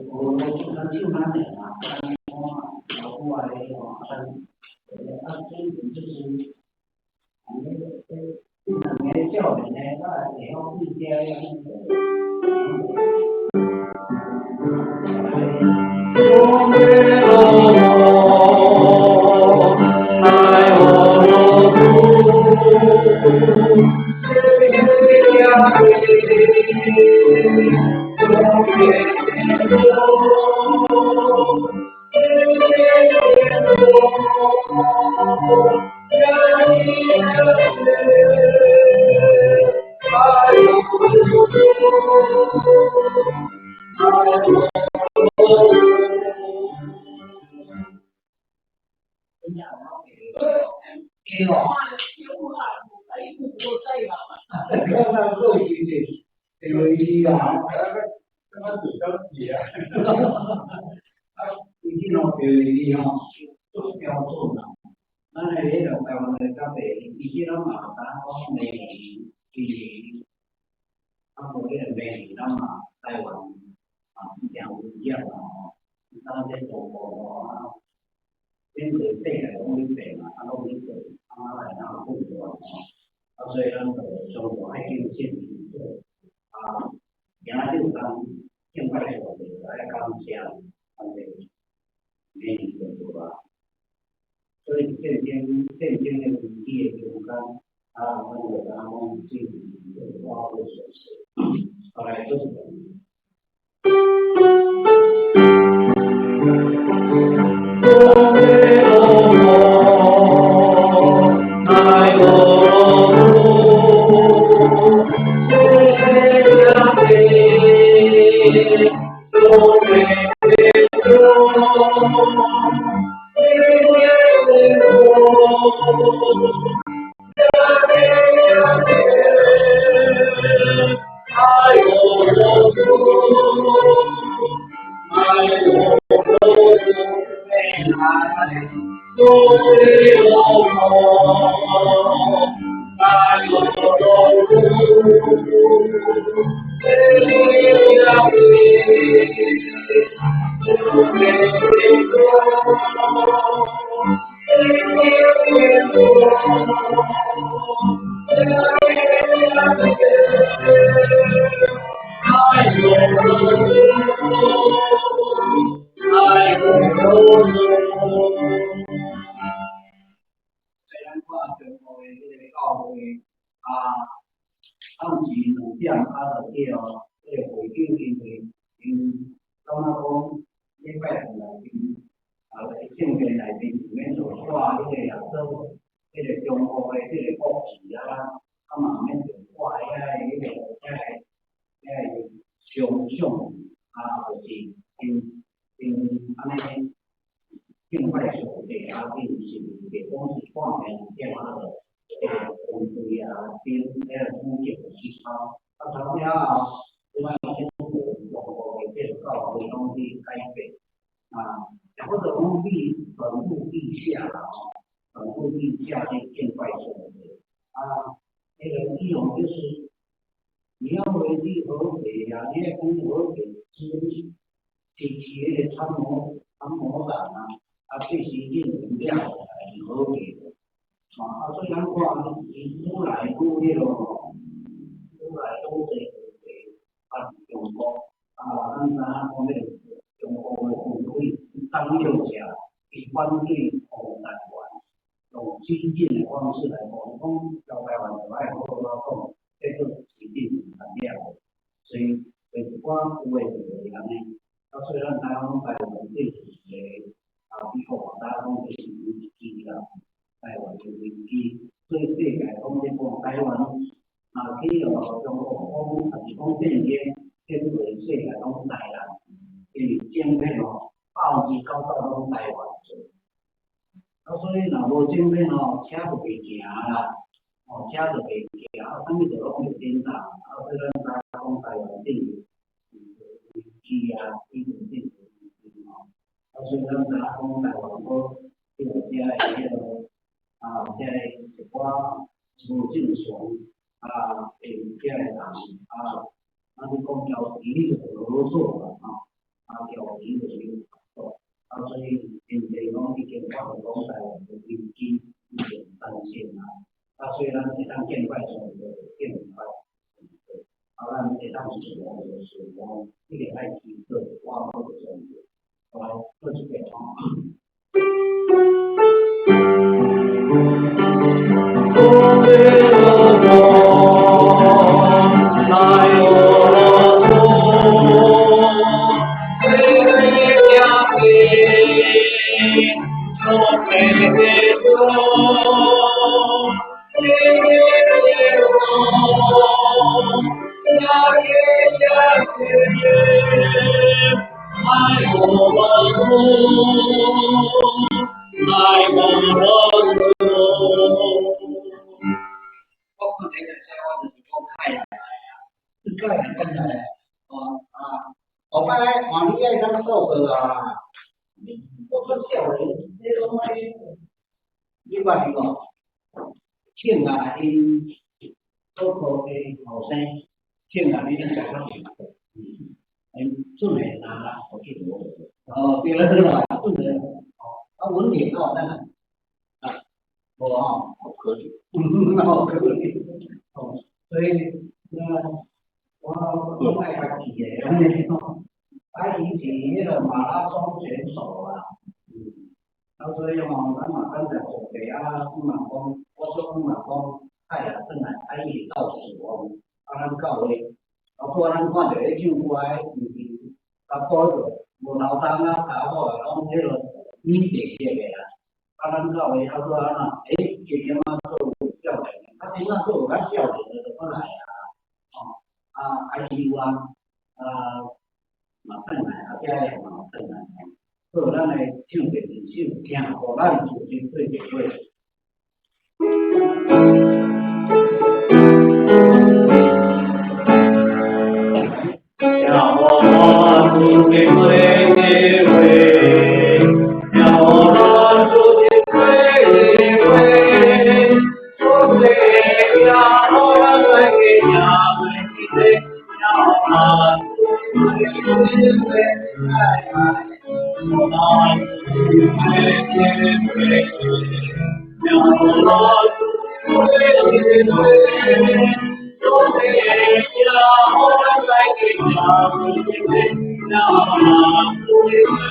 我咱就拿哪啊？老户外的就是那个教人呢，那也要自家要调皮的这个所以现在讲已经我们讲在有危机一点担心所以咱会当见怪就见怪，咱会当是我就是讲一个爱提个我或者是来做这个听啊，因所靠的后生，听啊，你讲法准的啦，我记得对了啦，准的稳定那无可以，可以，所以我爱家己的，他以前那个马拉松选手啦，所以咱嘛刚才做的我说讲，太阳正来，伊到死亡，咱到位，拄咱看到迄唱歌保着，无流汤好拢迄个米白色的咱到位，拄渐渐做少年，真正做较少年的就过来嘛转来，家里嘛转来，所以咱来唱第二首，听互咱自身对着过。让我不必归回，让我不必归回，我最让我来给家门让我不必归回，我来不必归回，让我不必归回。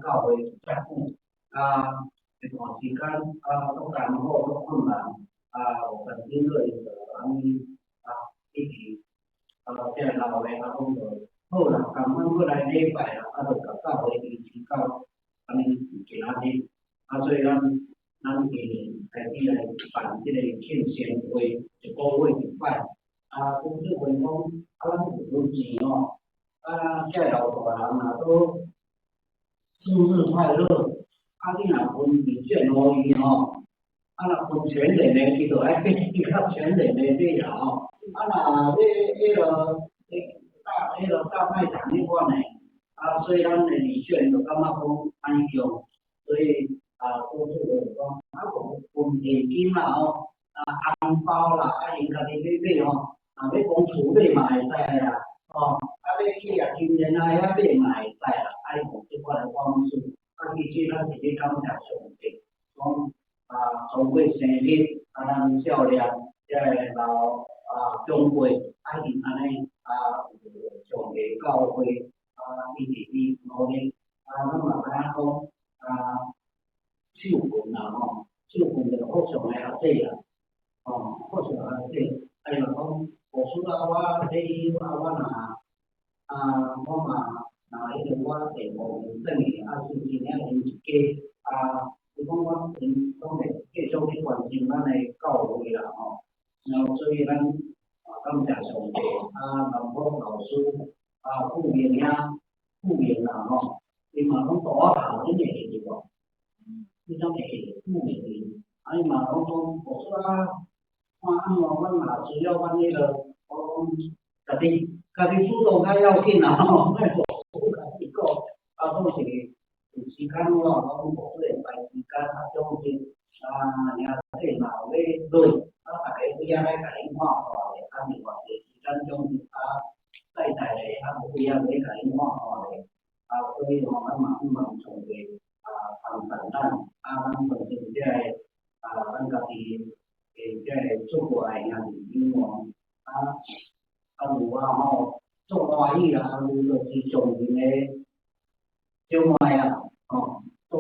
教會政府一段時間都間好多困難我曾經對一起即係老嘅講到，好啦，咁樣過來禮拜就甲教會一起到其他啲所以咱今年開始來辦即個慶生會，一個月一擺公司會講咱有錢即係老大人都生日快樂，你若分二卷互伊若分全年的，伊就愛比較全年的這樣若迄個大賣場迄款的所以咱的二卷就感覺講安尼用，所以公司就講分現金啦紅包啦因家己去買若要講厝買嘛會使啦要去金蓮遐買嘛會使啦用這款的方式其實咱是咧感謝上帝，講通過生日咱少年即個老長輩因安尼上帝教會一直去努力咱嘛知影講手份手份就好上個阿姐好上個阿姐就講無需要我禮我若我嘛迄個我第5年等於是真正因一家就讲我因拢会继续去关心咱的教会啦然后所以咱感谢上帝南方老师傅明啦伊嘛拢大我头，恁会记得无？你怎会记得傅明？伊嘛拢讲无错看按怎阮若需要阮迄个，我讲家己主动较要紧啦莫家己讲总是有时间我拢无说排时间总是兄弟嘛有要累大家有影来甲因看看咧，另外一个时间总是在咧有影来甲因看看咧，所以咱嘛希望上帝帮助咱咱本身即个咱家己。即个做过来兄弟姊妹如做欢喜啦，就是上面的小麦做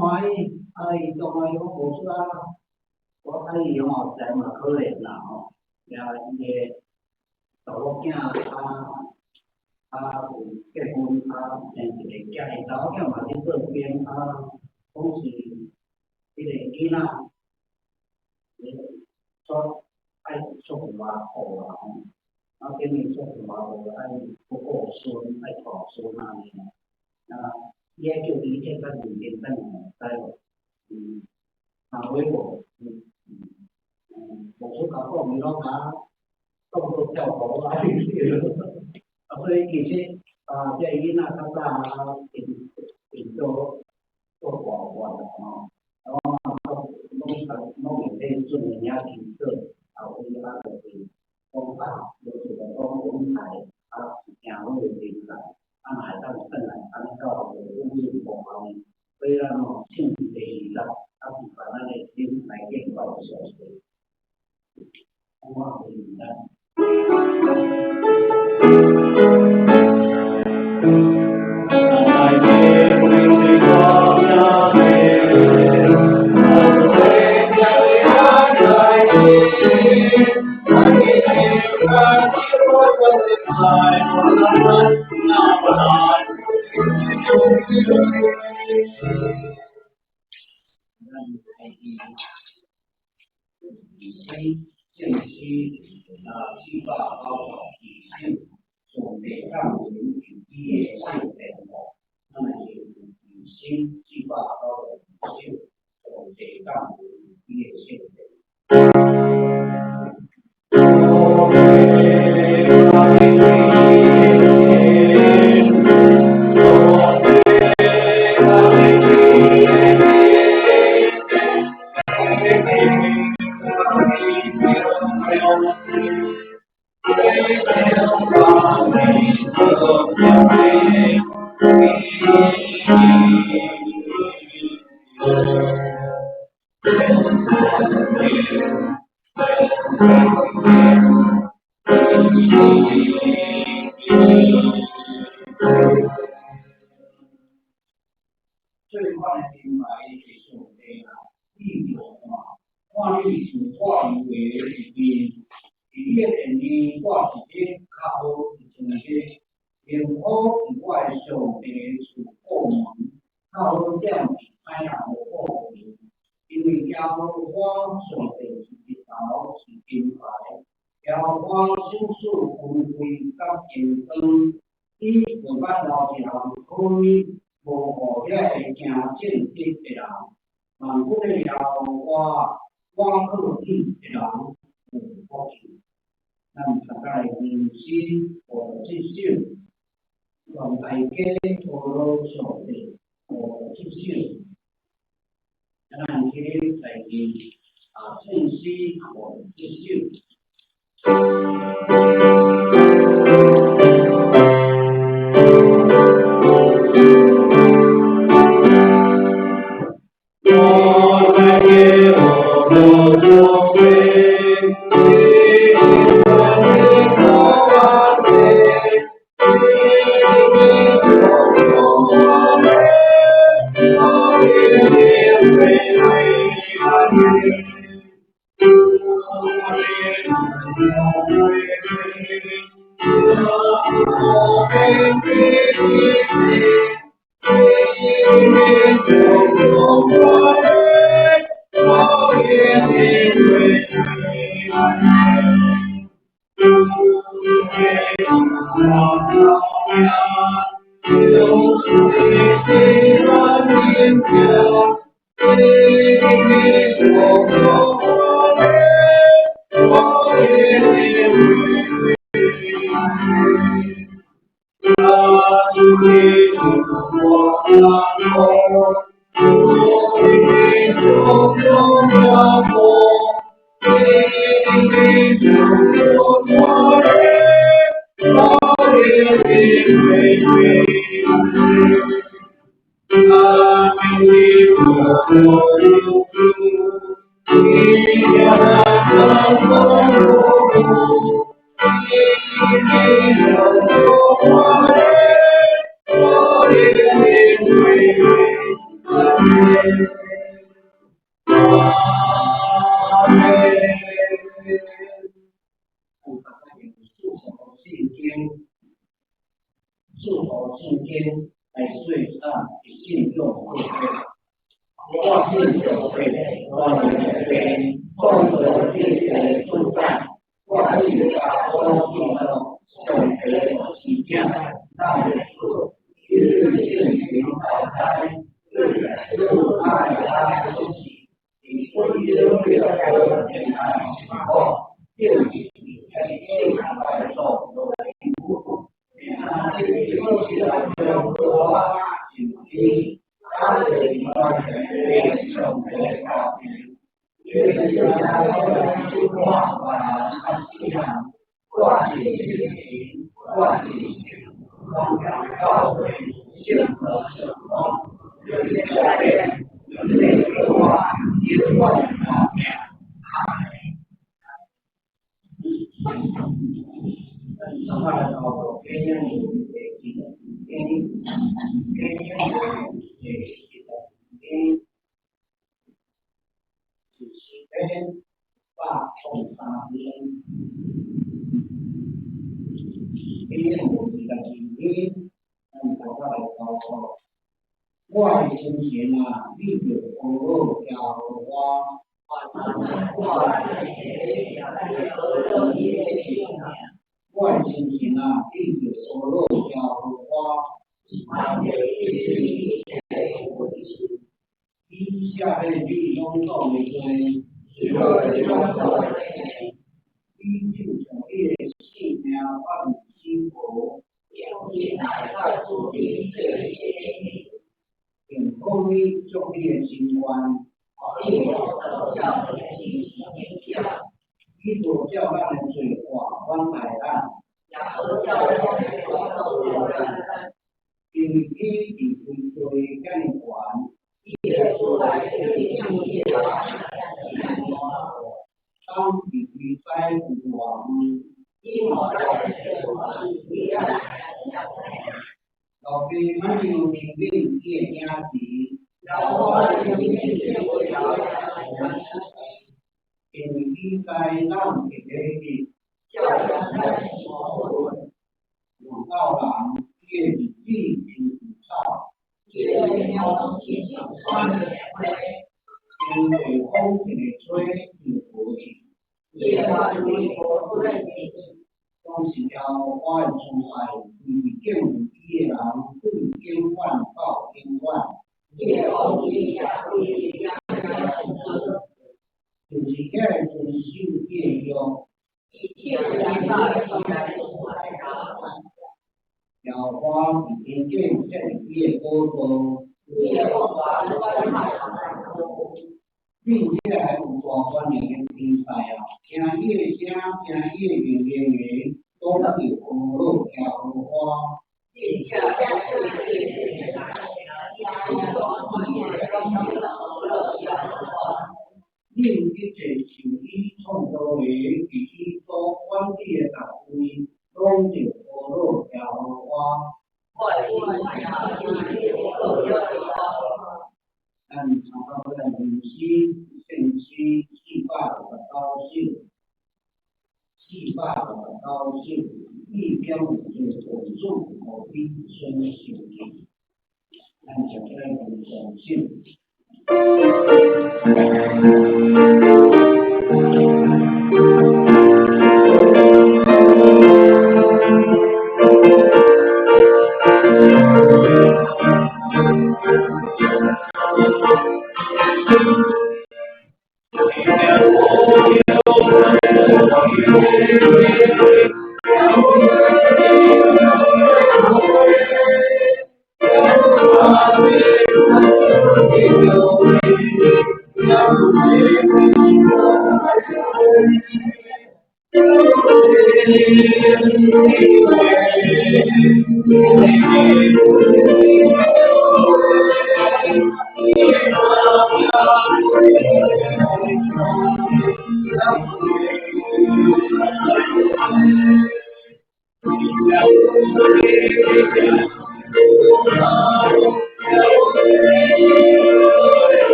欢喜，伊做欢喜我无出我看伊实在嘛可怜啦伊个查某囝有结婚生一个囝，伊查某囝嘛伫做边总是迄个囡仔。说爱做偌好啦等于做偌好爱不顾孙爱大孙伊爱叫伊这个面面等知无？为无无说甲讲伊拢当作跳舞所以其实这囡仔较早变做大官啦拢会变做名听说，有就是讲就是讲讲台行好的人才，嘛会当转来到有无效呢？所以咱兴趣第二是把咱的心来建构小学，我是明白。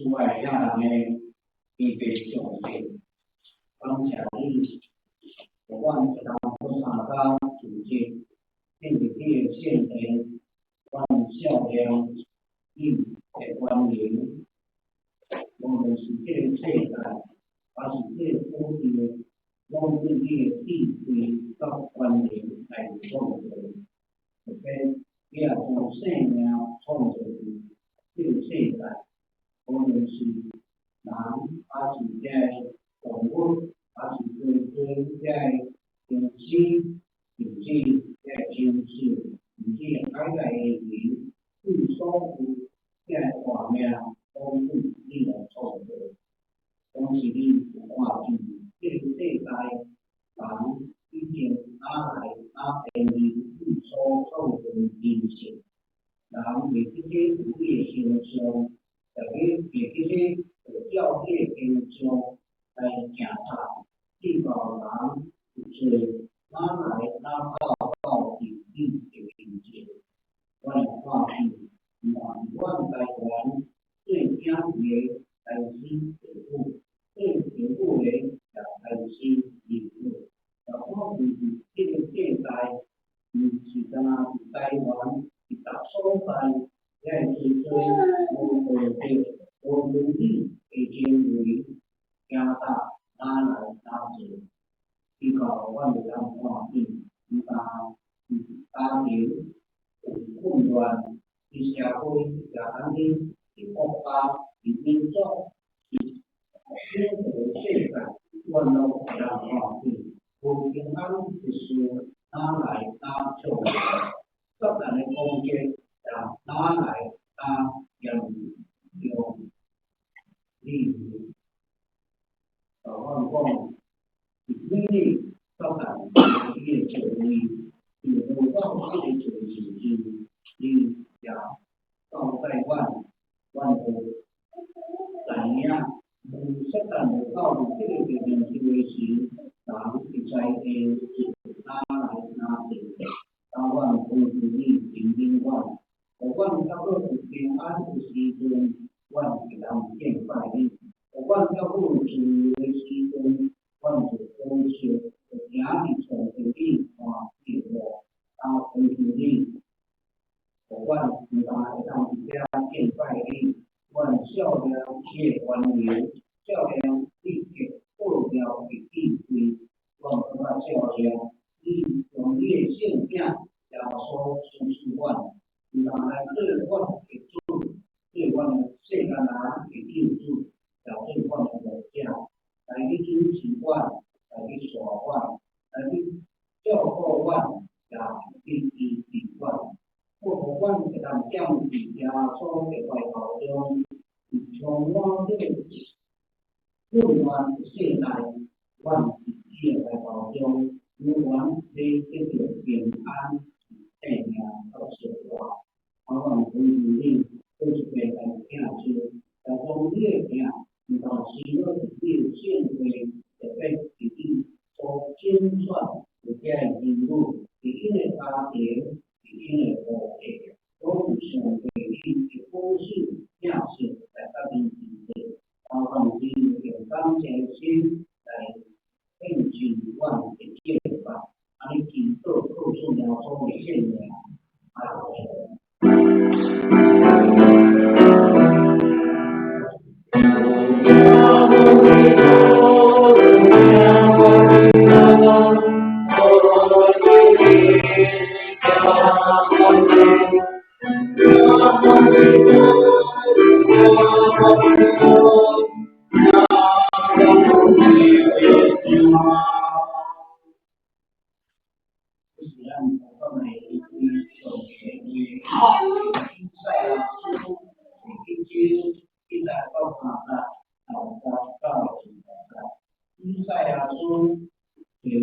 诸外亚呢，必备教育，方强力，我万条不查高主见，并且现前万孝良，应在关联，我们是这个世代，把是这个土地，我们这个地区到关联来创造，OK，也从生命创造这个世代。我们是人，还是在动物，还是在天气，甚至在情绪，甚至海外的人，对所有在画面，都是你来创造。当时你有看见这个世代人已经变对所创造的影响，人为这些有利的现象。特别给这些教育跟中来检查，地方人就是哪来哪到底的理解，我来看是我台湾最经典台西铁路，最铁路的台西铁路，然后是这个现在是干那是台湾是大所在。在其中，我努力已经为加拿大拉来搭捷，依靠我们的环境，家庭混乱的社会环境的国家的民众的生活世界，我们的环境，我平安就是拉来搭救的，各大的空间。拿来当用例如，我因为当然也就你有到这里就是你要到台湾的怎样，适当的到这个地方去维持，然后在拿来拿去，台湾公司你平均万。我到过平安的时阵，我是人见快乐。我到过自由的时阵，我就高兴，就行伫从这里看节目，从这里，我时常会当这见快乐，我少量些关联，少量阮来去带阮，来去照顾阮，也去支持阮。互阮会当踮伫耶稣的怀抱中，充满这个温暖的世代，阮伫伊的怀抱中，永远得着平安、平安到生活。阮恳求你，做一个来听主，来将你的听，唔但是要伫你的圣会，特别伫你所拣选的遮的人物，伫因的家庭，伫因的户籍，都有上帝你的保守、领受来甲你支持。让你用感谢心来献上阮的敬拜，安尼祈祷告诉耶稣的圣名，阿门。以赛亚书就是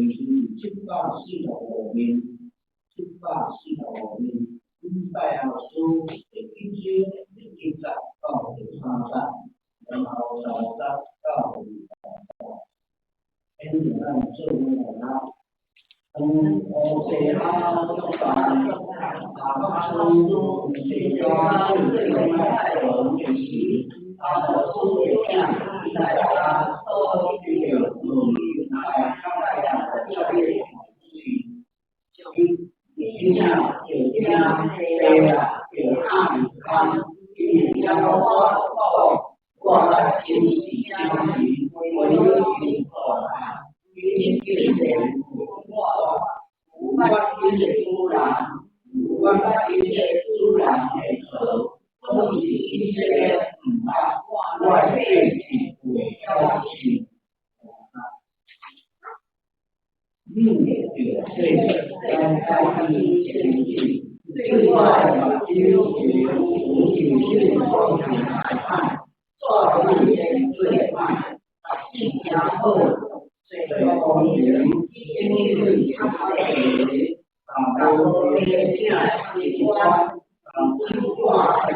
745年，以赛亚书第1章第1节到第3节，然後10節到20節，跟住咱做咩啦？我哋啦，都大中中世家最愛的歷史，都會講大家都需要努力來大家的教育去，影響有家對啊，有愛康，有教化我來建立家庭，我有情懷，與別人無法因的突然，無法因的突然配合，都是一些外界的要求。另一个对在一前进，另外把基督学无情是光明来看，做一些最慢，信仰后最公平，因为他给都列下机关，计划讲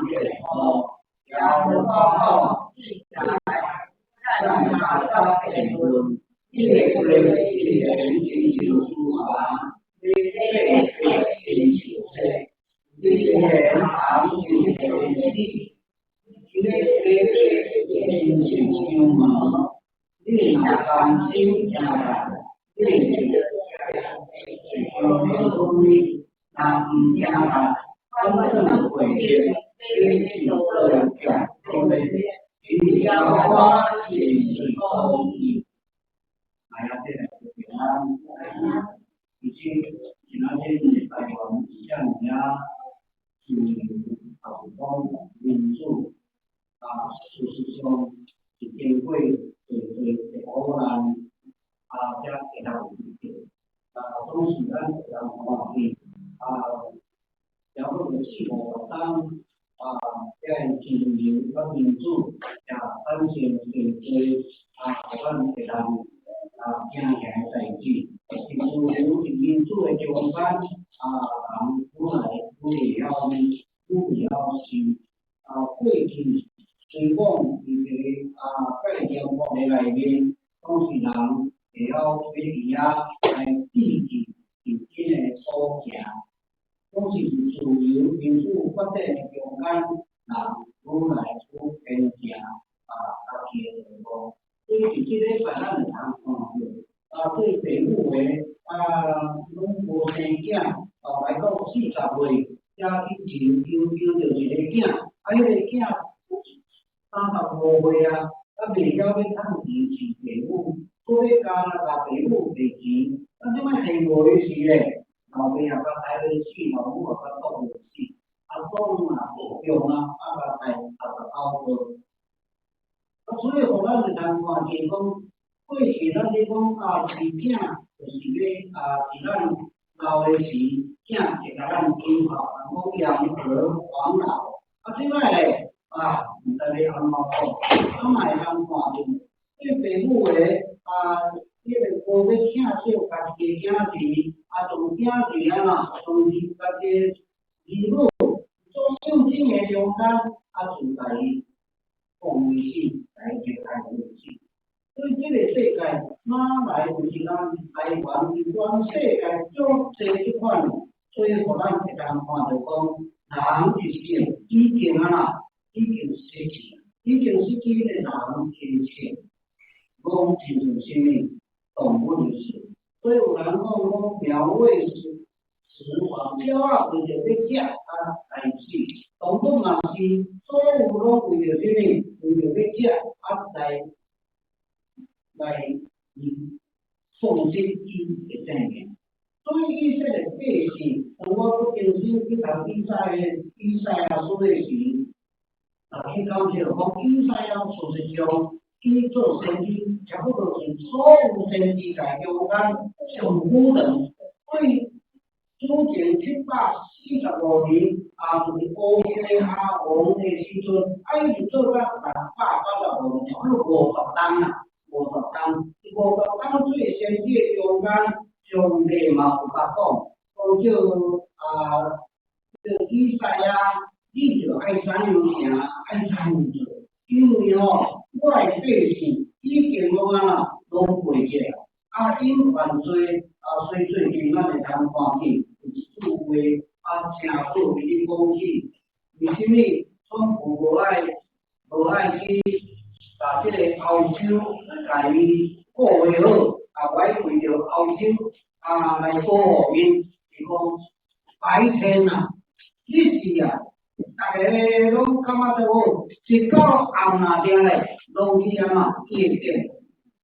解后，要报告让大家评论。因为这个一人进行书法，这个进行这些行情的理，因为进行修毛，另当心加的，另公益，那不加的，真正毁灭，这就个人讲，因为你要花钱去公益。係啊，即係平安，而且其他啲大王像人家是好多民主就是說是經過對偶然加其他問題當時咧有話題有個氣候當即係自由個民主當前對可能其他經驗世紀，其實有民主嘅中間人本來都會是過去推廣伊個概念國嘅內面，當時人會曉俾伊來支持自己嘅所行，當時是自由民主發展嘅中間人本來都偏正家己嘅情況。所以這個咱唔通看到，對父母嘅攏無生囝，後來到40歲，才去求着一個囝，迄個囝35歲未曉要趁錢飼父母，所以甲父母賠錢，即擺係無的事咧，後邊甲台灣死，老母甲國母死，國母無用甲台搞好個。所以，互咱會通看見講，过去咱咧讲生囝，就是咧是咱老诶时，囝就甲咱敬孝，讲养儿防老。即摆咧毋知要安怎讲，咱嘛会通看着，父母诶迄个无要疼惜家己诶囝时，从囝时从家己诶儿女做孝敬诶中间，就甲伊奉为信，甲伊就开为信。所以这个世界哪来就是咱台湾是全世界足侪即款，所以互咱会当看到讲，人是已经已经失去，已经失去迄个人亲切，讲亲像什么动物的事。所以有人讲苗尾食黄，鸟为着要食来死，动物嘛是所有拢为着什么？为着要食来创新伊的生命。所以以色列百姓，当我重新去读以赛亚书的时，去感谢讲以赛亚事实上，伊做先知，差不多是所有先知界中间上古人，所以主前745年，就是乌西亚王的时阵，伊做到695年，差不多50年啦。50当最先进中间，上帝嘛有甲讲叫以赛亚，你就爱怎样行，爱怎样做，因为我的百姓已经拢背起来，因犯罪，所以最近咱会通看见有数位正好伊讲起，为什么川普无爱去把这个欧洲甲伊过为好，我为着欧洲来保护因，是讲白天日时大家拢感觉到好，一到暗定咧，拢去夜店，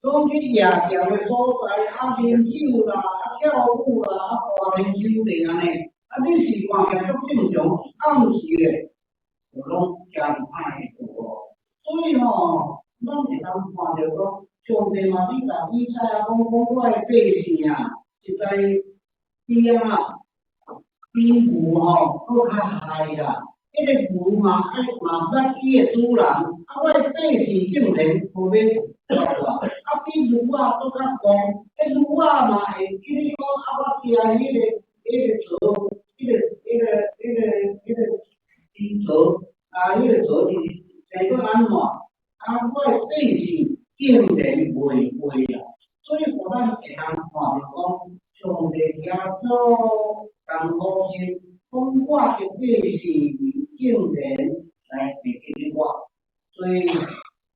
拢去夜店的所在，啉酒啦，跳舞啦，大面酒店安尼，你是看起来足正常，暗时咧，就拢真歹做。所以咱会当看到讲，上帝嘛是甲以赛亚讲我的百姓实在比比牛搁较害啦。迄个牛嘛捌伊的主人，我的百姓竟然无要做比牛搁较狂。迄牛嘛会记你讲我食迄个槽，猪槽迄个槽是生做安怎？我的百姓竟然袂会啊！所以互咱会通看着讲，上帝耶稣同好心，讲我的百姓竟然来袂记我，所以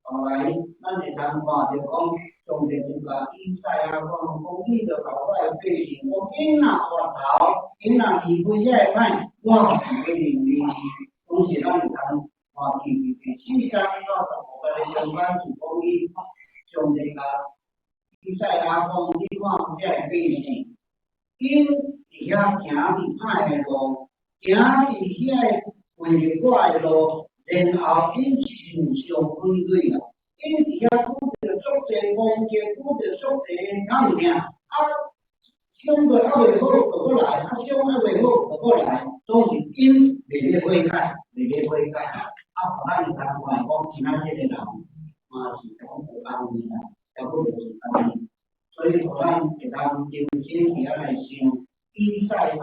后来咱会通看着讲，上帝就甲以赛亚讲，你着甲我的百姓，因若活头，因若离开遮个歹，我是要认你。当时咱会通。第4章到15章的相关是讲伊上帝甲以赛亚讲，你看遮个百姓，因伫遐行伫歹的路，行伫遐为着我的路，然后因受伤亏累啦，因伫遐拄着足侪攻击，拄着足侪痛痛，伤过还袂好就过来，伤还袂好就过来，总是因袂咧悔改，互咱会通看讲，今仔日个人嘛是讲有安尼啦，还佫就是安尼，所以互咱会通重新伫遐来想，以赛亚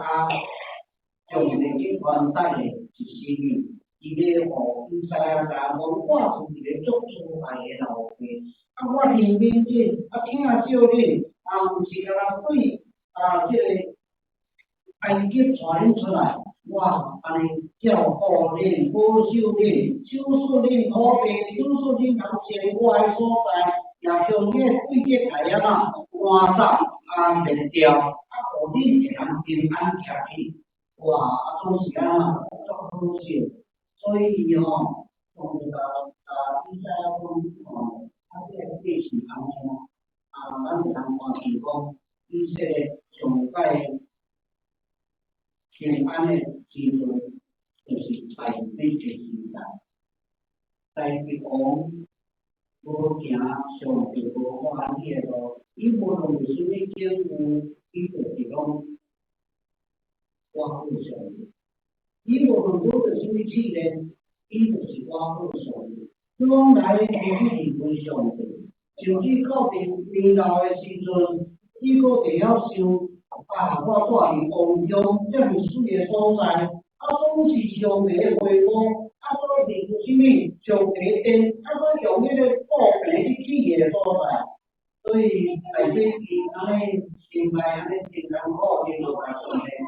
上帝去传达的是什么？伊咧互以赛亚讲，我是一个足粗爱的老爸，我认认真，听少恁，毋是甲人对即个埃及传恁出来。我安尼照顾恁，保守恁，手术恁土地，手术恁头前我的所在，也将迄季节来赶走灭掉，互恁会通平安徛起。哇，总是足好势。所以从这个以赛亚讲这个历史当中咱会通看见讲，以色列上界平安的时阵，就是大地的时代。大地王无行上帝无欢喜的路，伊无论是啥物境遇，伊就是讲我好上帝。伊无论做着啥物试炼，伊就是我好上帝。讲来伊是为上帝，甚至到伫年老的时阵，伊阁会晓想我住伫王中这么水的所在，总是上帝的回报。所以是啥物上帝定，所用迄个布平去起的所在，所以内底伊安尼心内安尼真艰苦，伊就甲上帝讲，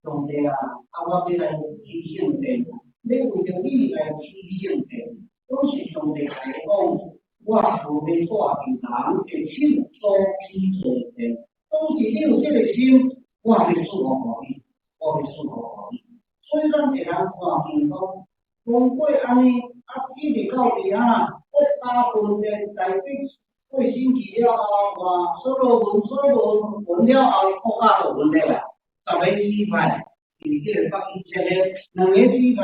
上帝啊，我要来起圣殿，要为着你来起圣殿，都是上帝来讲，我无要带着人的手所起做的，都是你有这个心，我要祝福你，我要祝福你。所以咱一人看见讲，过安尼一直到伫国家分裂内底过星期了后，所罗门分了后，国家就分裂啦。10个支派，是即个北以色列，2个支派，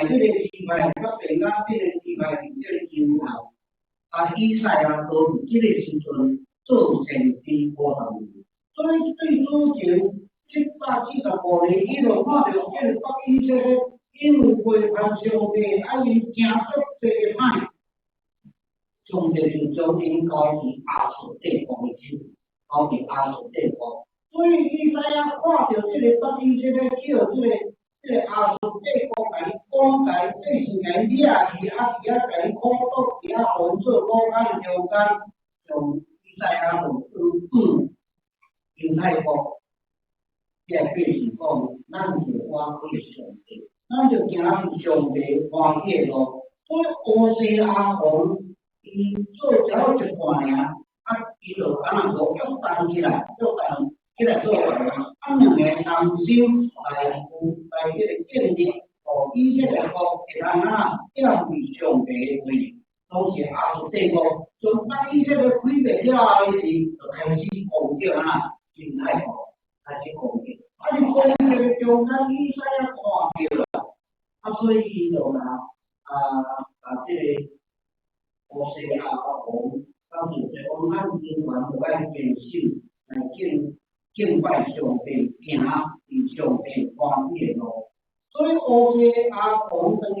第一个支派甲第二个支派是即个前后。以赛亚都伫即个时阵做先知50年，所以最主前。745年，伊就看到这个北以色列因为背叛上帝，因行足多个歹，上帝就将因交伫亚述帝国的手，交伫亚述帝国。所以以赛亚看到这个北以色列叫这个亚述帝国甲伊讲，甲伊这是甲伊掠去，伫甲伊苦毒，伫互做苦干中间，从以赛亚就犹太国。即个变是讲，咱就欢喜上帝，咱就行上帝欢喜的路。所以乌西阿王伊做只有一半尔，伊就敢若无约谈起来，起来做王。2个男手来即个建立，互以色列国会当建立上帝的位，拢是亚述帝国。从以色列毁灭了后，伊就开始攻击犹太国。开始攻击，你攻击个中间以赛亚看到啦，所以伊就这个乌西阿王，当时就讲咱人民就爱坚守来敬拜上帝，行伫上帝欢喜的路。所以乌西阿王当时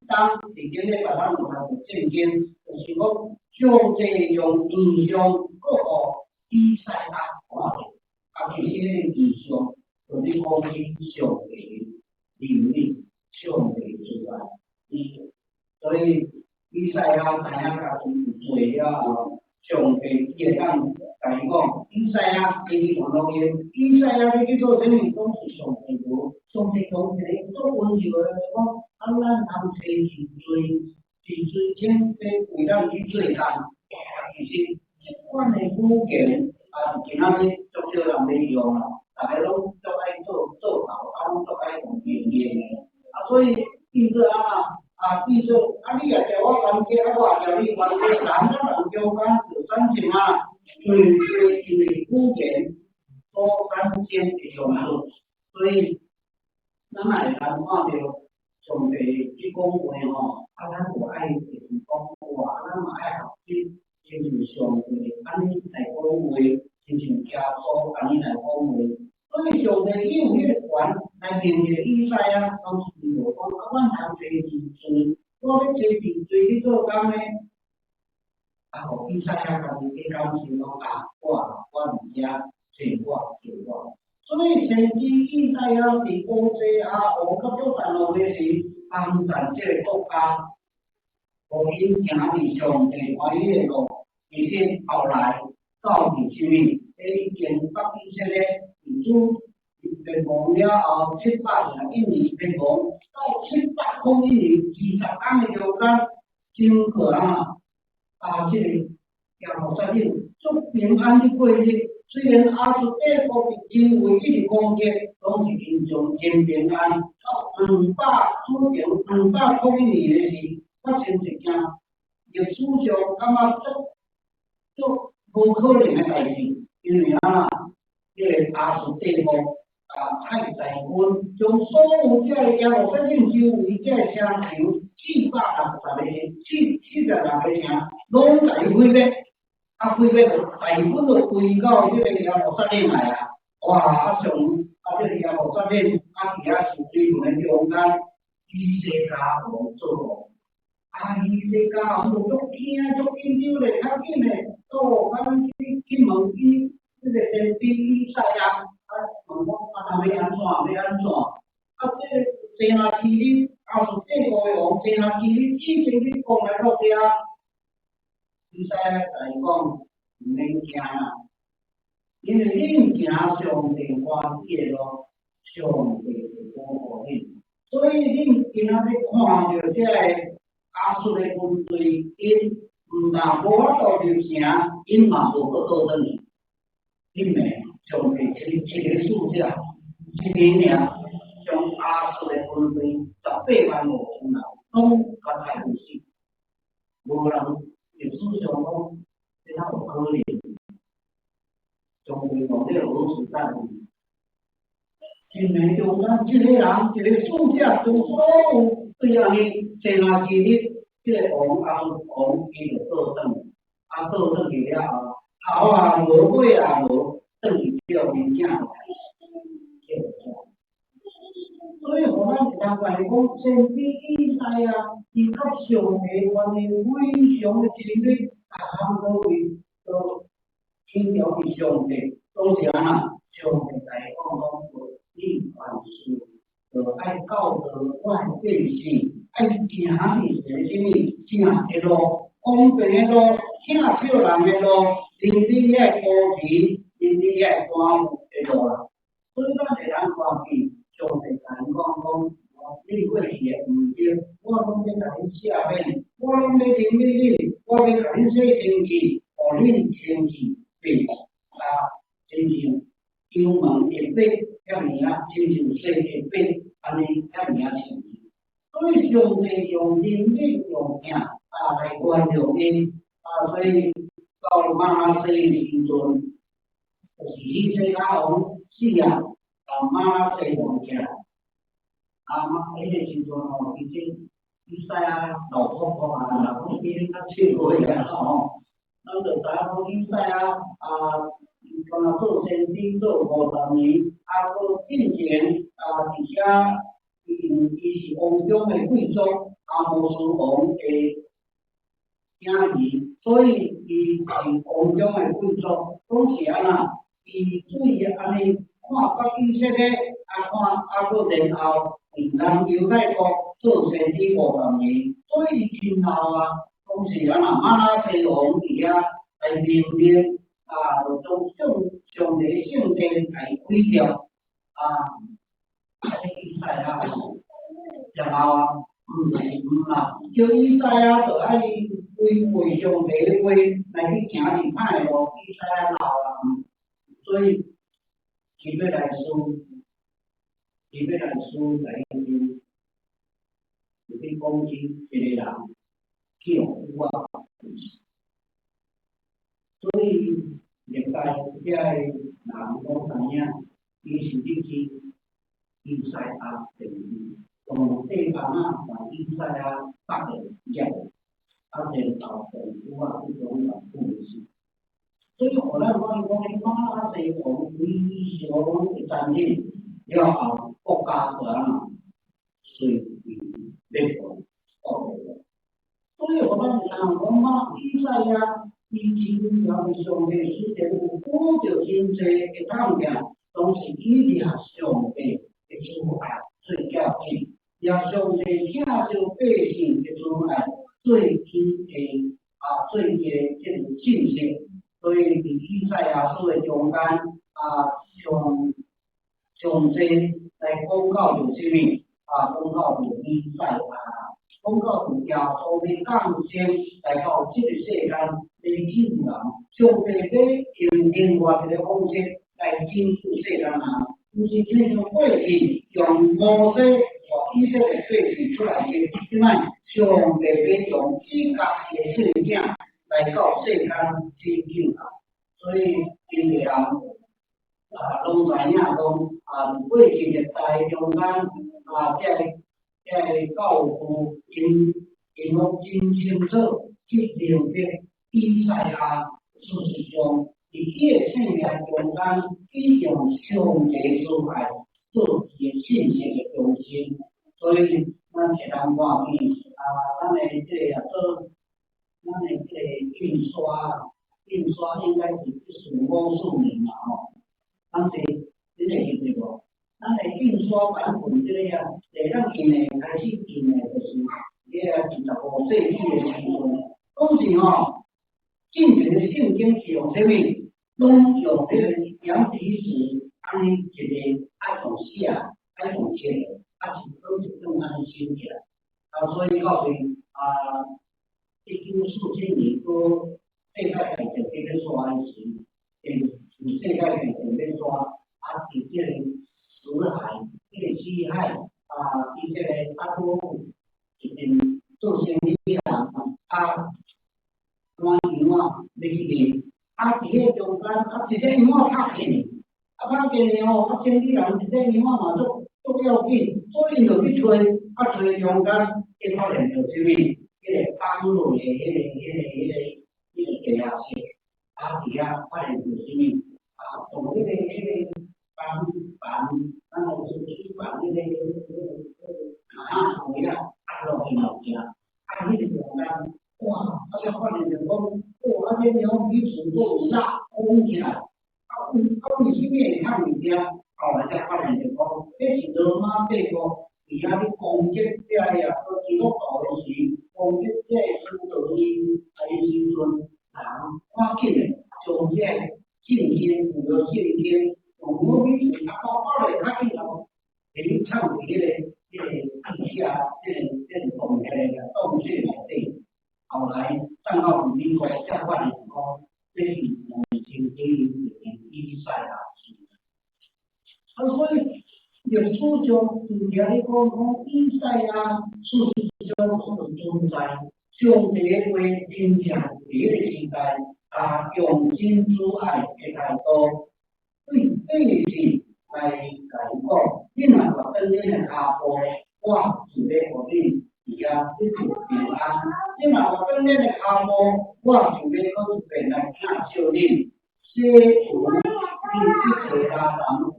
当伫今日把咱落来个圣经，就是讲上帝用异象搁互以赛亚看到。其实迄个意象，就是讲起上帝能力、上帝之爱。所以以赛亚知影家己做了后，上帝伊会当甲伊讲，以赛亚你去传福音，以赛亚你去做啥物？拢是上帝无，上帝讲一个足温柔的讲，咱人找钱为咱去做工，其实一款的语言。今仔日足少人咧用啦，大家拢足爱做头，拢足爱用语言的。所以变做变做你也叫我团结，我也叫你团结，人甲人中间就产生因为语言所产生的冲突，所以咱也会看到上帝去讲话吼，咱就爱就是讲话，咱嘛爱学习。亲像上帝安尼来讲话，亲像耶稣安尼来讲话，所以上帝伊有迄个权来命令以赛亚，当时就讲阮通做治罪，我要做治罪去做工呢，互以赛亚家己去感受讲我伫遮做我。所以先知以赛亚伫乌西阿王甲约旦河的时，帮咱这个国家。互因行伫上帝欢喜的路，而且后来到伫啥物？已经北以色列灭亡了后701年灭亡，到701年20天的中间，经过这个耶路撒冷足平安的过日。虽然亚述帝国伫周围一直攻击，拢是因从真平安。到201年的时。发生一件历史上感觉足无可能的代志，因为这个亚述帝国派大军将所有这个耶路撒冷周围这个城墙460个，拢在毁灭，毁灭就大部分都归到这个耶路撒冷来啊！哇！这个耶路撒冷伫遐是水分的中间，以色列王做王。以色列王足惊足紧张咧，较紧咧，咱去问这个先知以赛亚，问我要安怎？这个西拿基立是帝国的王，西拿基立以前你讲来到遮，以赛亚来讲唔免惊啦，因为恁行上帝欢喜的路，上帝会保护恁。所以恁今仔日看到这个亚述的军队，因唔但无法度入城，因嘛无法度倒去，因为上帝一个使者，一年尔。将亚述的军队185000人拢甲杀死，无人历史上讲，这哪有可能？上帝用这个俄斯战争，今年中间一个人一个使者，将所有对安尼西拿基立这个王亚述王，伊就倒转，倒转去了后，头无尾无，转去叫面镜。所以，我咱常常讲，先知以赛亚，伊较上帝关于非常的真理，项各位都听了是上帝，都是安那，上帝来讲你凡事就爱教导我的百姓，爱行是什么正的路，公平的路，请少人的路，邻里遐高级，邻里遐官府的路啦。所以咱会当看见。上帝甲因你过去的毋对，我拢要甲恁赦免，我拢要怜悯恁，我要甲恁洗清气，互恁清气变亲像油门一摆，遐尔亲像洗一摆，安尼遐尔清气。所以上帝用怜悯用命来原谅因，所以到马拉西的时阵，就是以色列王死啊。马拉西王起来，迄个时阵其实以赛亚老婆婆讲伊较笑过个咱就知影讲以赛亚敢做先知做50年，搁进前而且伊是王中的贵族，波斯王的囝儿，所以伊是王中的贵族，讲是安那，伊对安尼。看到以色列，搁然后人犹太国做先知50年，所以今后讲是安那马拉西王伫遐来命令就将上帝圣殿来毁掉以赛亚然后毋啦，叫以赛亚就爱违背上帝的话来去行是歹的路，以赛亚老所以。伊要来输来研究，就去攻击一个人，去互有所以历代遐个人拢知影，伊是日记以赛亚第2，从地方把以赛亚8个接，然后第5这种故事。所以后来我讲马拉西王非常的残忍，了后国家就安那随伊灭亡。所以我咱常讲以赛亚伊真了是上帝使者有保着真济的物件，拢是以掠上帝的慈爱最要紧，掠上帝请召百姓的慈爱最紧的最嘅这种信息。所以伫以赛亚书的中间上济来讲到就什么讲到就以赛亚，讲到就耶稣的降生来到这个世间来救人，上帝要用另外一个方式来拯救世间人，不是像过去用摩西和以色列百姓出来的，即摆上帝要用自家的圣囝。来到世间去救人，所以因个人拢知影讲过去历代中间教父因我真清楚去了解以赛亚事实上，伫伊生命中间，伊用上帝所爱做伊信息的中心，所以咱一人看见咱的这个做，咱的这个印刷应该是1540年嘛吼，咱是你会记得无？咱的印刷版本这个啊，第咱印的开始印的就是15世纪的时阵，当时吼，进前的圣经是用什么？拢用这个羊皮纸安尼一个爱从写，爱从写，是都是用安尼写起来。所以到时1947年个世界大战要刷的时，世界大战要刷，伫这个死海，这个死海伫这个阿多夫一边做生意人换银要去领，伫迄中间一个银拍紧，拍紧了生意人一个银嘛足要紧，所以就去找，找中间，伊发现着什么？迄个绑落的迄个地下室，伫遐发现着什么？从迄个咱就是去绑迄个位落去物件，迄个中间，哇！才发现着讲，哇！这牛皮纸够大，封起来，为什么会看物件？后来才发现着讲，这是罗马帝国伫遐咧攻击这个基督教的时，攻击这个主道伊时阵，人赶紧的将这圣经旧约圣经用牛皮纸包咧较紧哦，给藏伫迄个地下，这个洞穴内底。后来上到美国才发现讲，这是用圣经以赛亚书。所以历史上就咧讲以赛亚事实上所存在，上帝的话真正伫迄个时代用真主爱的态度，对是来甲伊讲，你若话跟你的下步，我是要互你伫遐一直平安。你若话跟你的下步，我是要搁一遍来请笑恁，写有你一切人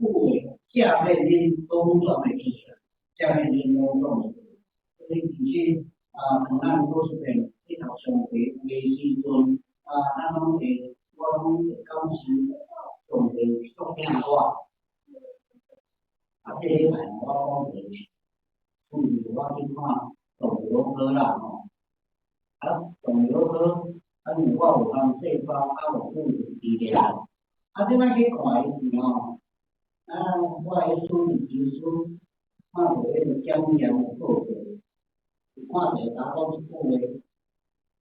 富的。下面恁拢总会记起来，下面恁拢总会记。所以其实可能都是变一条上帝的时阵咱拢会，我拢会感受上帝足听我。这礼拜我讲是，我去看肿瘤科啦吼，肿瘤科，因为我有通细胞有妇治疗，即摆去看伊时吼。我迄孙医师看到迄个检验的报告，看者查某一句话，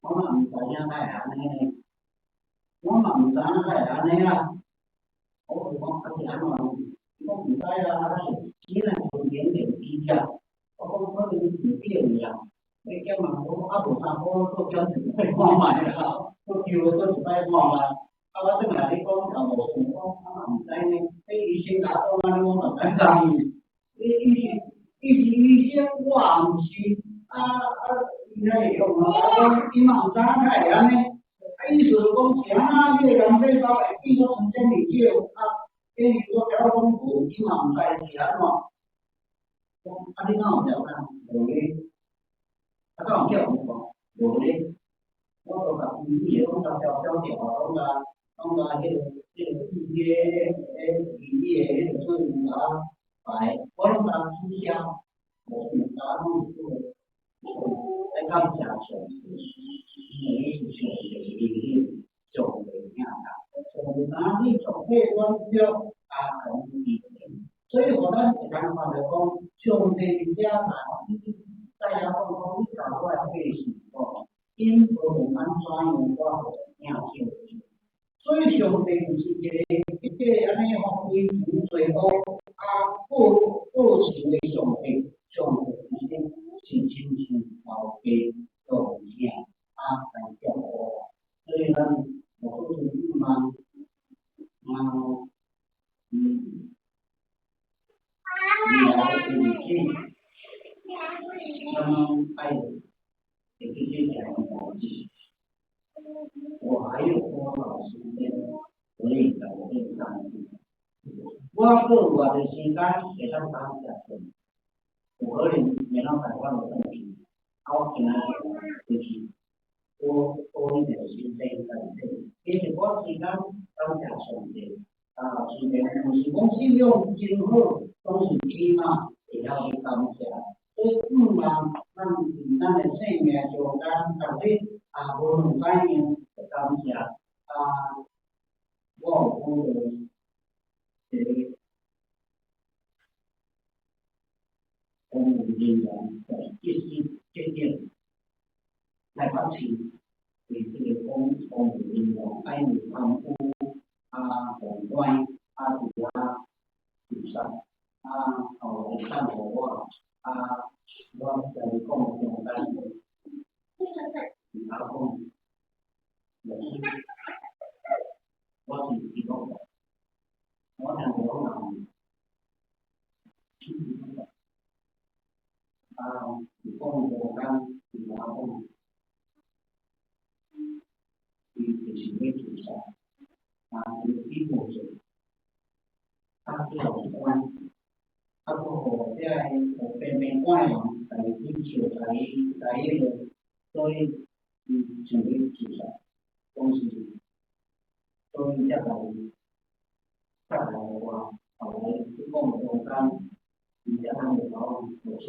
我嘛毋知影会安尼呢，我嘛毋知影会安尼啦。我是讲是安怎？我毋知啊，只能从点点滴滴。我讲可能是对呀，你检嘛无啥好，搁检一摆看卖啦，搁叫搁一摆看卖。我正来你讲就无想讲，我毋知呢。医生甲我讲安尼，我嘛知讲医生，我也毋是伊那会用伊嘛毋知影才会安尼。意思就讲是安怎，迄个人细胞会变做成真理少等于我甲我讲无，伊嘛毋知是安怎。你哪有了解？无咧。敢有叫有无？无咧。我都甲医院拢甲调拢甲迄个预约迄个做排，我拢甲取消，无甲拢来感谢上帝，因为是上帝的灵，上帝领导，上帝哪里从迄阮着讲伊，所以互咱一人看着讲，上帝伫遮来，大家讲你甲我的配是讲。因无论安怎样，我互领受。所以上帝就是一个安尼互伊有最好报仇的上帝，上帝是真老爸做囝来照顾。所以咱无做什么未来的事情，还有多少时间可以改变上帝？我个我的时间会当当下做，有可能没能改变的问题，我今仔就是多一点的心态在里面。其实我时间当下上帝虽然不是讲信用真好，总是起码会晓去感谢。所以咱的生命中间，逐日无论怎样会感谢我有好的一个公务人员的一心决定来保持对这个公务人员爱护康复宏观其他主上后来上我我在讲简单的，然后我是提供的，我想我提供我刚然后就是为主上有一部分，它是有关，它说我在我边关人在追求在那个，所以准备主上东西，所以下来的话，后来提供我刚加上的话，我是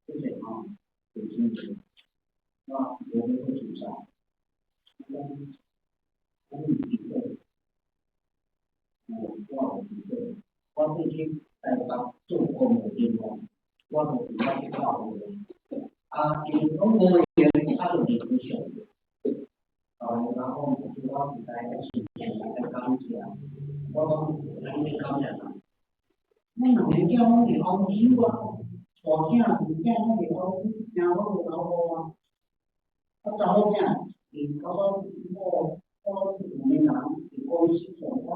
之前有兴趣我们会主上。我一个，我一个，我最近在做工的地方，我都比较少的，有中国人他有点不晓得，然后我在时间在刚讲，我来没刚讲啊，那人家我哋澳洲我囝人家我哋澳洲，然后我找我讲，你搞到我们人的公司状况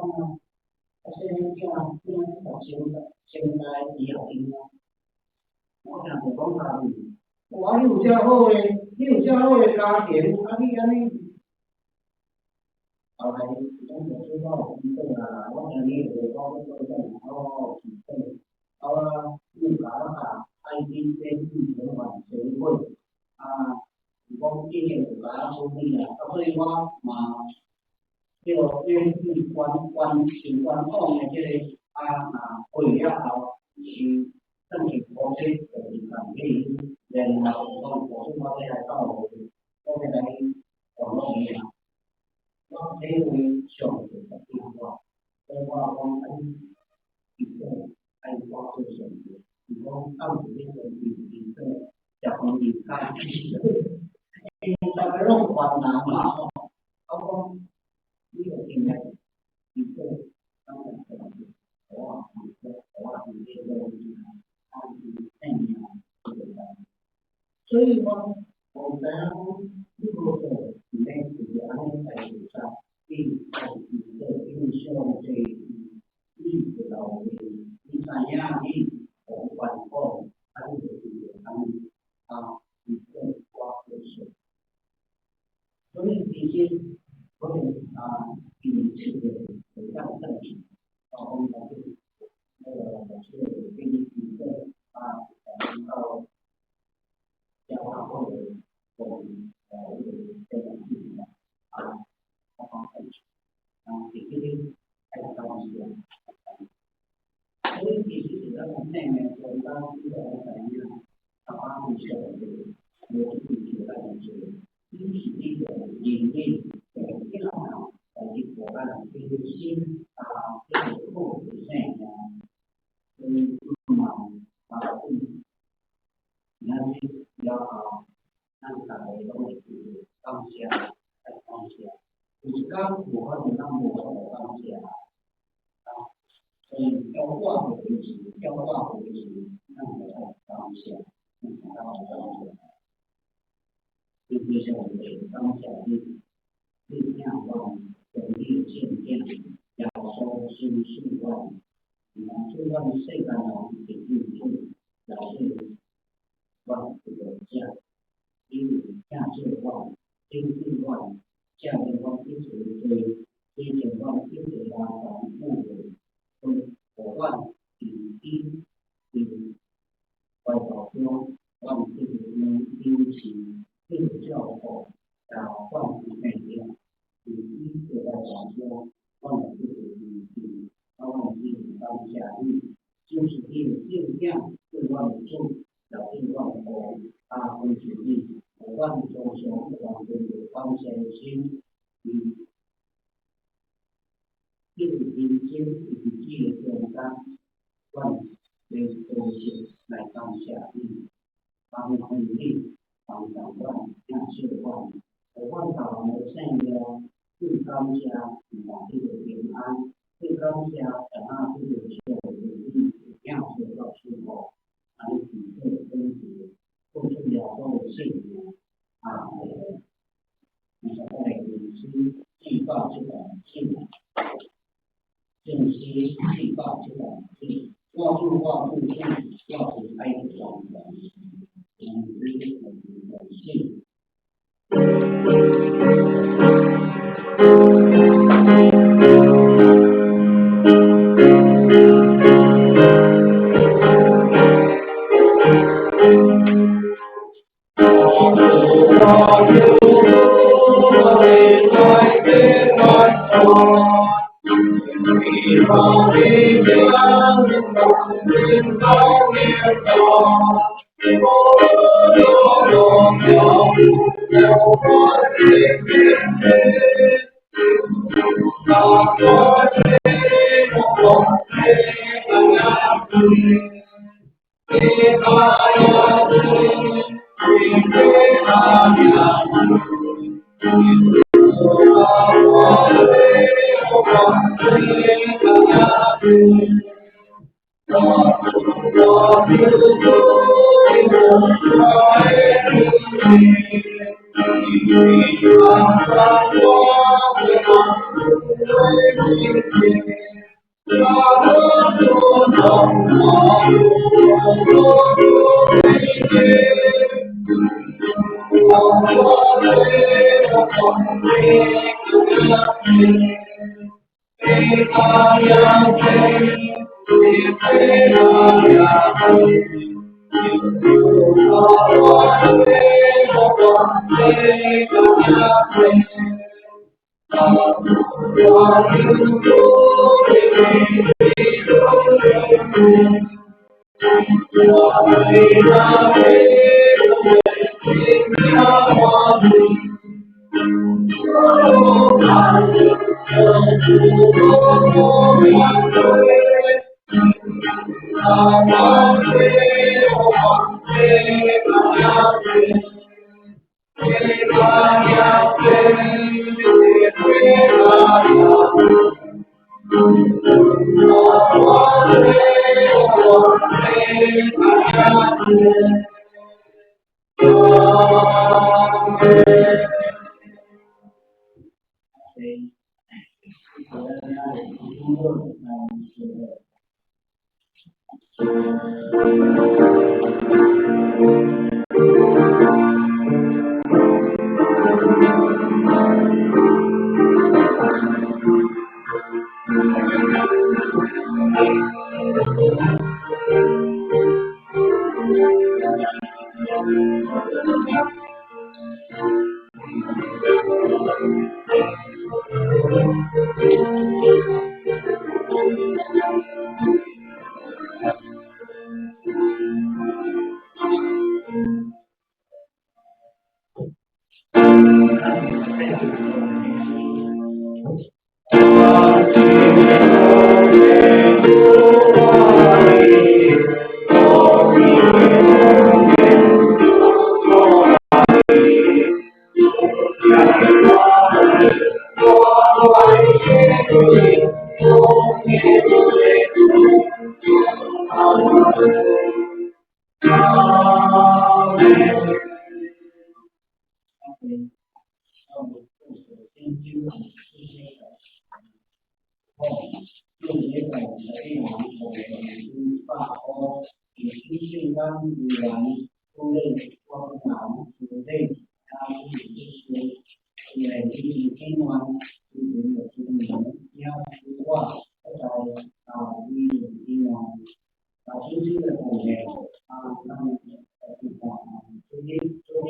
现在现在以后应该，我想是讲我有遮好的家庭，你安尼，后来讲我知道我想你有讲你把IT 的话学会讲今年有甲处理所以我愿意管讲的这个会了后是正是国际就是讲然后我来到我来网络里我这位上的电话，我爱花做选择，到底那个小朋友干，那个弄困难嘛，我你有经验，当然可能我这个所以我在如果说里面是安尼在手上，希望这你知道你怎样我管控，还有一个花的是，所以这些我们彼此的这样证据，我们是给你一个到加上或者我们这种地方给这个还有东西，所以其实这种内面我当时的反应，不晓得我自己在做，因是一个营业电脑以国外的这个新这个后的现象，你看比较好，那你打的东西当下在当下，就是刚符合你那么的当下所以要化为止，那你在当下，就是我们的当下力量万能力渐渐要收心数万，就让世间人的运作表示万不有价，因为价值万经济化，下面方一直对推前方一直拉长目的，跟伙伴比比外保中让自己能引起更较好换取内容，比一个在讲说让自己比让自己当下就是尽量更让做表现让我会决定我让中小往这个方向心与并肩与记简单让这东西来当下帮努力帮长官样式化我万导呢现在对当下把这个平安对当下想让这个就努力样式到时候来体会分析做出了多的事情你想在隐私预告这种信息预告这种挂住要是开始状况信就是今晚就是有今年要出话，在医院今晚星期的午夜那么昨天就是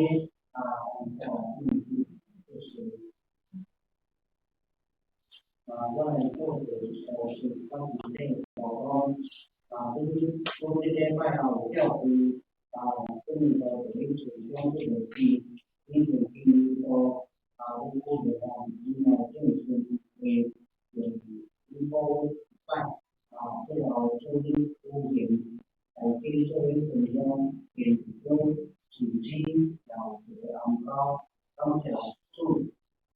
我们做的是关于这个昨天拜到教会跟的为主相对的是因为说如果的话，就是为一波拜最好就是五点给作为怎样给用主机然后昂高小数，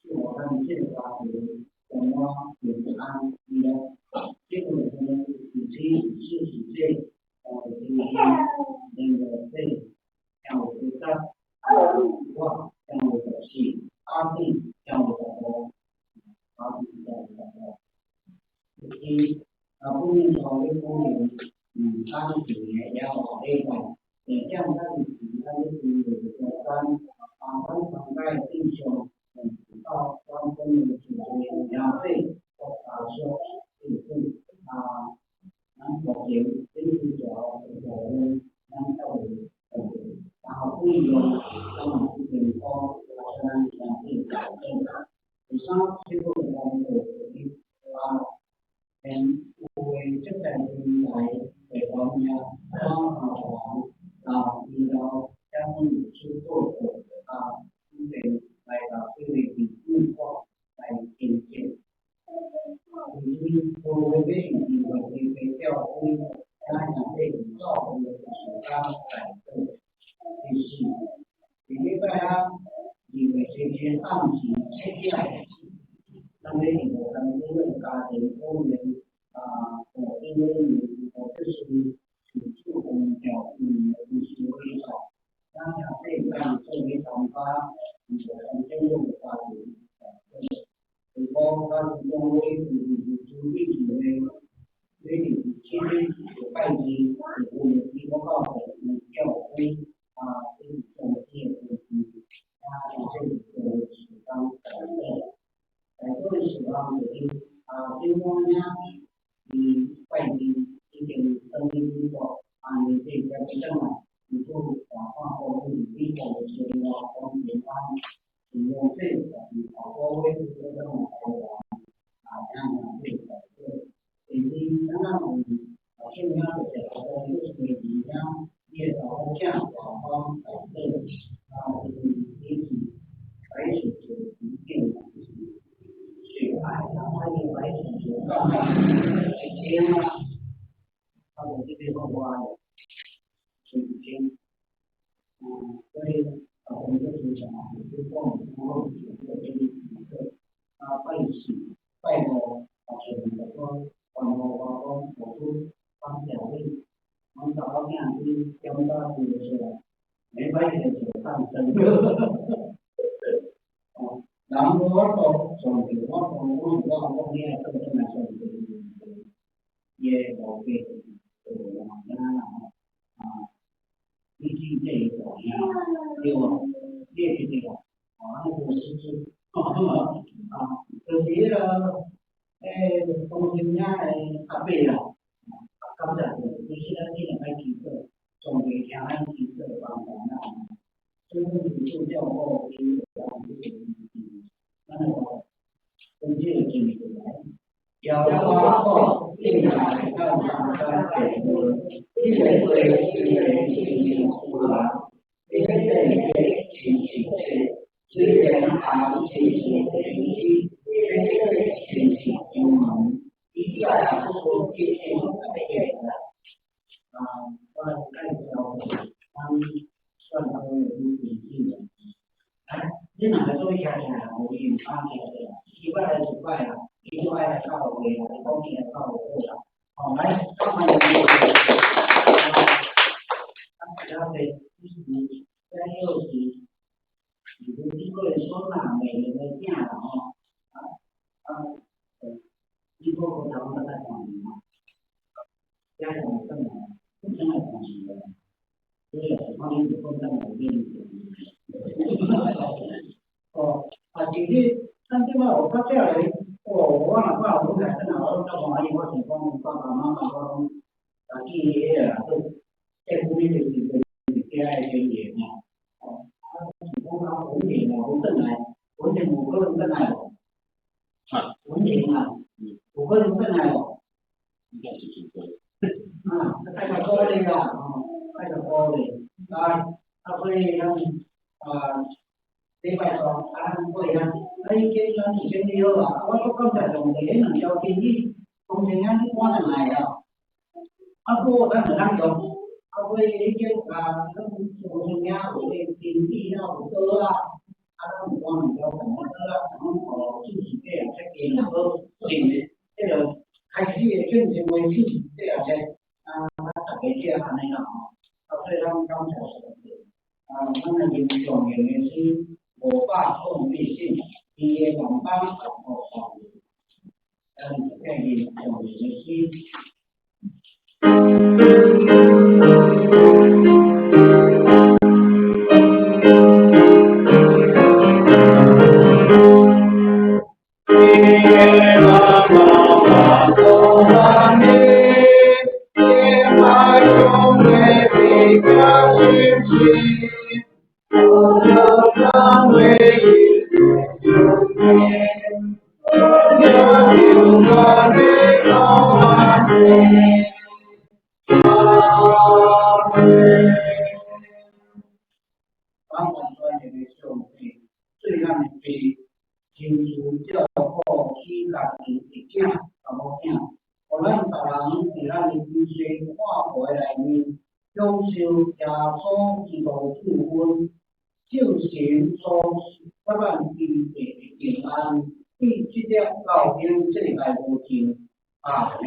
就我们这个什么也不安呢？这个呢，主机是指这那个这像我们的话，像我的是阿弟，像我的阿弟这样的。不能说的公民，他的企业也好，这种，这样他的有关通常在弟兄，到关公的主角两岁说，就是能否给经济者我们能够然后不用他们是很多想去改正的，以上最后的工作为这个平台给我们遇到相关的制作者来对比计划来进行。我们为什么会调工加强这个照顾的手刚改正就是，因为大家因为这些案情切下来，那么我们这个家庭公园因为我这是主公交，就是非常，那像这样作为长发，我真正的家庭。如果他是因为主力因为今天拜金，我们一个告诉教会这种业务，这个是当这个是当经过呢，拜金今天登记之后你这个证你就换后你第一个就是要光明单，使用这个高危的这种这样的这个以及刚刚我们现在的这个就是你将业务这样方这个一起开始就一定去然后开始就刚刚这些呢，我这边的话已经所以我们就是讲就是说我们通过这个一个背景背后选择说我出方向力，我们找到这样去交代就是没关系就上升。然后我从我也是这么说的，也我给我们毕竟这一种给我列举这个那个是可惜了，东西呢背了，刚才就是这个还几个，总给强还几个方法真正就叫我那么跟这个经历来，要花后进来要上山给我，因为出来，因为资源一下说这些算他们有笔记的，这两个做一下我给你发这个1块10块1块到我给东西到我这了，好来，他们然后就是你在60，你的一个人说嘛，每年的价一个和他们在讲嘛，加上我更不想来讲的，所以他们有分在某边。其实但即摆有到遮个，我若看有本来真后，我甲欢喜，我是讲爸爸妈妈我讲，啊，记忆个啦，这方面就是家的经验嘛，哦，啊，是讲啊稳定无转来，稳定有可能转来无？稳定啊，有可能转来无？应该是真多。啊，太个鼓励啦，哦，太个鼓励，啊，所以咱啊。礼拜三啊，过啊，啊，伊今咱是整理好啊，我足感谢上帝，迄两条经理工程啊，赶上来了，啊，不过咱就当用，啊，所以迄个啊，咱工程啊，有个经理啊，有多啊，啊，咱有赶两条同学啊，咱哦，就是这样设计啊，好定的，这个开始的进行为止，这样些啊，大家这样安尼啦吼，啊，所以咱感谢上帝，啊，咱的英雄演员是。我爸送微信，毕业网班然后上，建议用信息。当然专业的上帝，最让你被天主教好起来的一件什么件？我咱大人是咱的医生看回来面，享受耶稣基督赐恩，就行所不咱地的平安，对这个教经这个无尽阿门。